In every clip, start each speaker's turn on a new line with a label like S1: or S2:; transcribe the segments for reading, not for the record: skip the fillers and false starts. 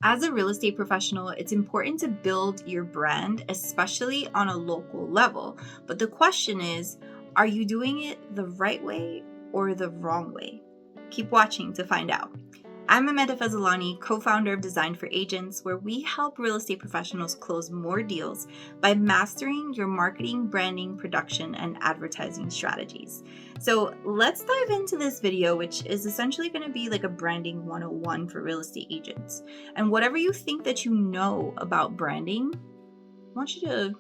S1: As a real estate professional, it's important to build your brand, especially on a local level. But the question is, are you doing it the right way or the wrong way? Keep watching to find out. I'm Amanda Fezzolani, co-founder of Design for Agents, where we help real estate professionals close more deals by mastering your marketing, branding, production, and advertising strategies. So let's dive into this video, which is essentially going to be like a branding 101 for real estate agents. And whatever you think that you know about branding, I want you to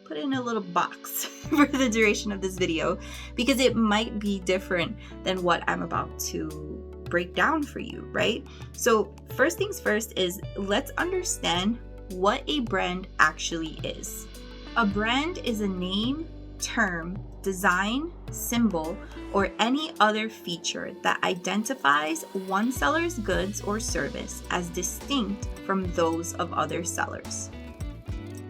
S1: put it in a little box for the duration of this video, because it might be different than what I'm about to break down for you, right? So first things first is let's understand what a brand actually is. A brand is a name, term, design, symbol, or any other feature that identifies one seller's goods or service as distinct from those of other sellers.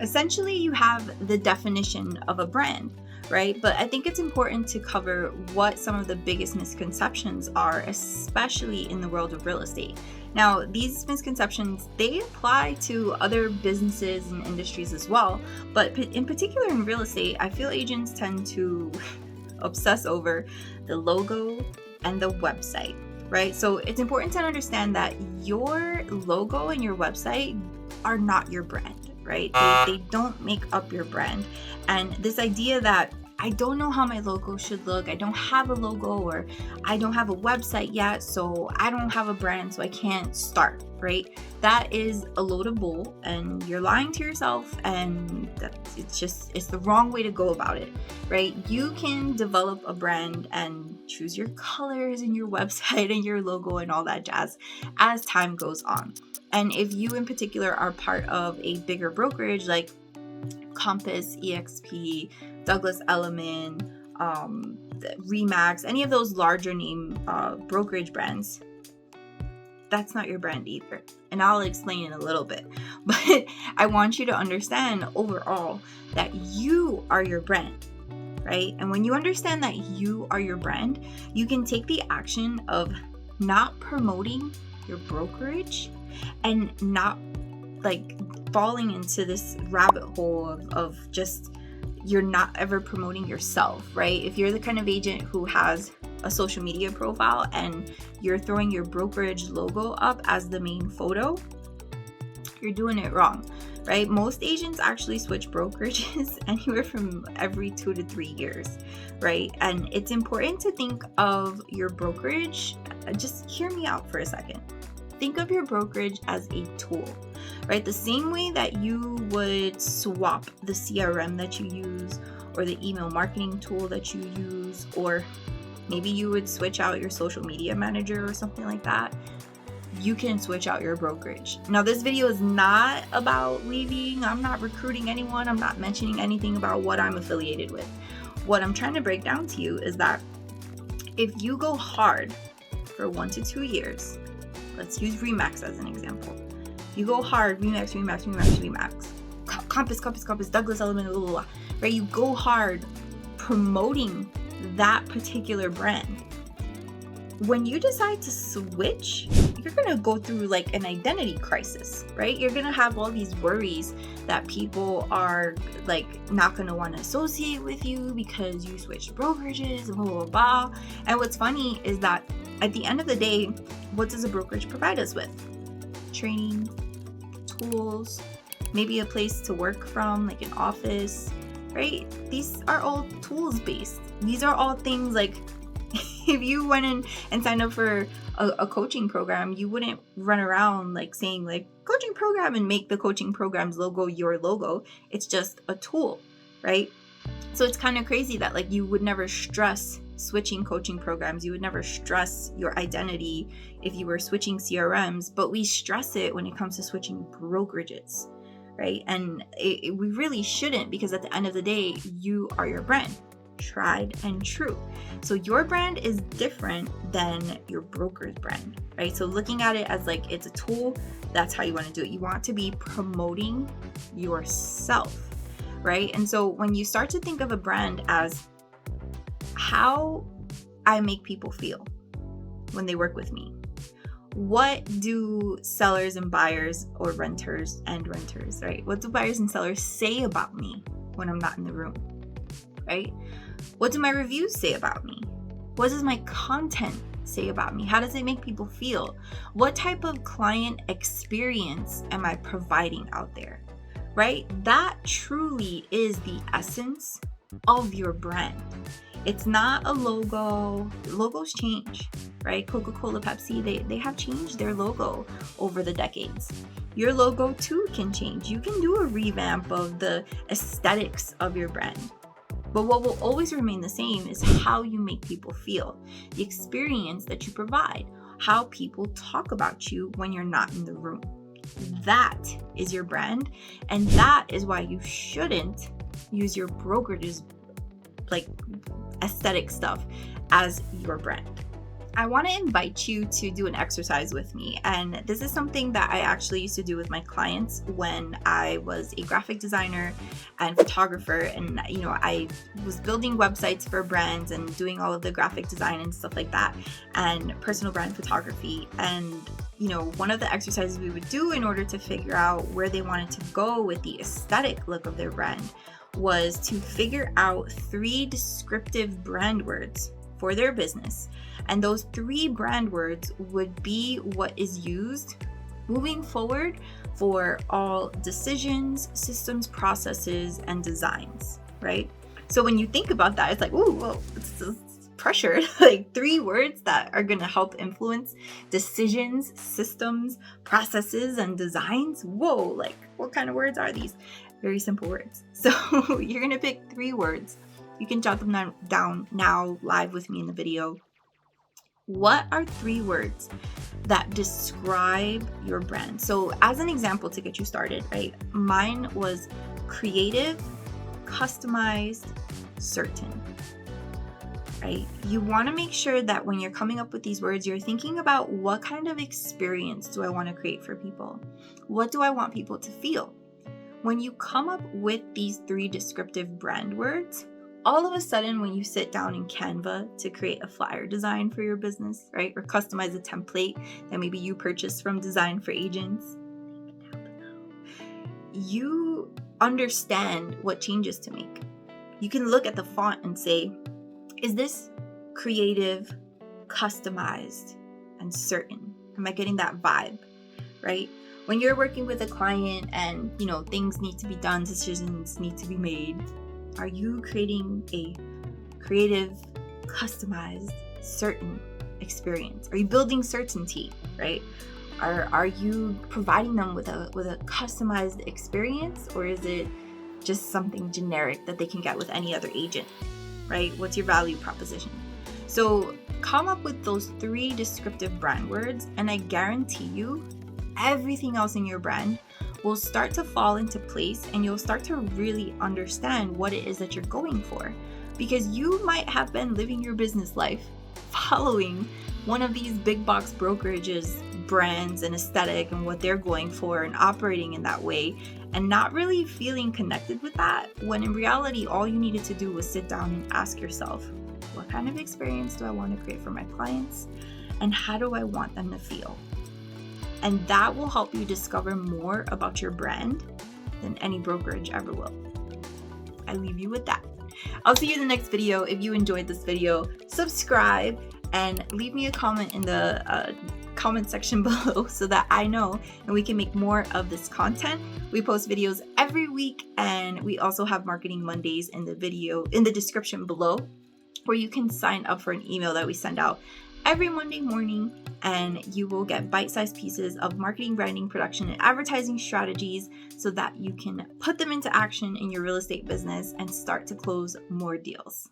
S1: Essentially, you have the definition of a brand, right? But I think it's important to cover what some of the biggest misconceptions are, especially in the world of real estate. Now, these misconceptions, they apply to other businesses and industries as well, but in particular in real estate, I feel agents tend to obsess over the logo and the website, right? So it's important to understand that your logo and your website are not your brand, right? They don't make up your brand. And this idea that I don't know how my logo should look, I don't have a logo, or I don't have a website yet, so I don't have a brand, so I can't start, right? That is a load of bull, and you're lying to yourself, and it's the wrong way to go about it, right? You can develop a brand and choose your colors and your website and your logo and all that jazz as time goes on. And if you in particular are part of a bigger brokerage like Compass, EXP, Douglas Elliman, Remax, any of those larger name brokerage brands, that's not your brand either. And I'll explain in a little bit. But I want you to understand overall that you are your brand, right? And when you understand that you are your brand, you can take the action of not promoting your brokerage and not like falling into this rabbit hole of just you're not ever promoting yourself, right? If you're the kind of agent who has a social media profile and you're throwing your brokerage logo up as the main photo, you're doing it wrong, right? Most agents actually switch brokerages anywhere from every 2 to 3 years, right? And it's important to think of your brokerage. Just hear me out for a second. Think of your brokerage as a tool, right? The same way that you would swap the CRM that you use or the email marketing tool that you use, or maybe you would switch out your social media manager or something like that. You can switch out your brokerage. Now, this video is not about leaving. I'm not recruiting anyone. I'm not mentioning anything about what I'm affiliated with. What I'm trying to break down to you is that if you go hard for 1 to 2 years, let's use Remax as an example. You go hard, Remax, Compass, Douglas Elliman, blah, blah, blah, right? You go hard promoting that particular brand. When you decide to switch, you're gonna go through like an identity crisis, right? You're gonna have all these worries that people are like not gonna want to associate with you because you switched brokerages, blah, blah, blah. And what's funny is that at the end of the day, what does a brokerage provide us with? Training, tools, maybe a place to work from, like an office, right? These are all tools based. These are all things like if you went in and signed up for a coaching program, you wouldn't run around like saying like coaching program and make the coaching program's logo your logo. It's just a tool, right? So it's kind of crazy that like you would never stress switching coaching programs. You would never stress your identity if you were switching CRMs, but we stress it when it comes to switching brokerages, right? And we really shouldn't, because at the end of the day, you are your brand, tried and true. So your brand is different than your broker's brand, right? So looking at it as like it's a tool, that's how you want to do it. You want to be promoting yourself, right? And so when you start to think of a brand as how I make people feel when they work with me, What do sellers and buyers, or renters and renters, right? What do buyers and sellers say about me when I'm not in the room, right? What do my reviews say about me? What does my content say about me? How does it make people feel? What type of client experience am I providing out there, right? That truly is the essence of your brand. It's not a logo. Logos change, right? Coca-Cola, Pepsi, they have changed their logo over the decades. Your logo too can change. You can do a revamp of the aesthetics of your brand. But what will always remain the same is how you make people feel, the experience that you provide, how people talk about you when you're not in the room. That is your brand, and that is why you shouldn't use your brokerage's aesthetic stuff as your brand. I want to invite you to do an exercise with me, and this is something that I actually used to do with my clients when I was a graphic designer and photographer, and I was building websites for brands and doing all of the graphic design and stuff like that, and personal brand photography. And one of the exercises we would do in order to figure out where they wanted to go with the aesthetic look of their brand was to figure out 3 descriptive brand words for their business. And those 3 brand words would be what is used moving forward for all decisions, systems, processes, and designs, right? So when you think about that, it's like, ooh, well, it's pressured. 3 words that are going to help influence decisions, systems, processes, and designs. Whoa, what kind of words are these? Very simple words. So you're going to pick 3 words. You can jot them down now live with me in the video. What are 3 words that describe your brand? So as an example to get you started, right? Mine was creative, customized, certain, right? You want to make sure that when you're coming up with these words, you're thinking about what kind of experience do I want to create for people? What do I want people to feel? When you come up with these 3 descriptive brand words, all of a sudden, when you sit down in Canva to create a flyer design for your business, right? Or customize a template that maybe you purchased from Design for Agents, you understand what changes to make. You can look at the font and say, is this creative, customized, and certain? Am I getting that vibe, right? When you're working with a client and, things need to be done, decisions need to be made, are you creating a creative, customized, certain experience? Are you building certainty, right? Are you providing them with a customized experience, or is it just something generic that they can get with any other agent, right? What's your value proposition? So come up with those 3 descriptive brand words, and I guarantee you everything else in your brand will start to fall into place, and you'll start to really understand what it is that you're going for. Because you might have been living your business life following one of these big box brokerages, brands and aesthetic and what they're going for, and operating in that way, and not really feeling connected with that, when in reality all you needed to do was sit down and ask yourself, what kind of experience do I want to create for my clients, and how do I want them to feel? And that will help you discover more about your brand than any brokerage ever will. I leave you with that. I'll see you in the next video. If you enjoyed this video, subscribe and leave me a comment in the comment section below so that I know and we can make more of this content. We post videos every week, and we also have Marketing Mondays in the description below, where you can sign up for an email that we send out every Monday morning, and you will get bite-sized pieces of marketing, branding, production, and advertising strategies so that you can put them into action in your real estate business and start to close more deals.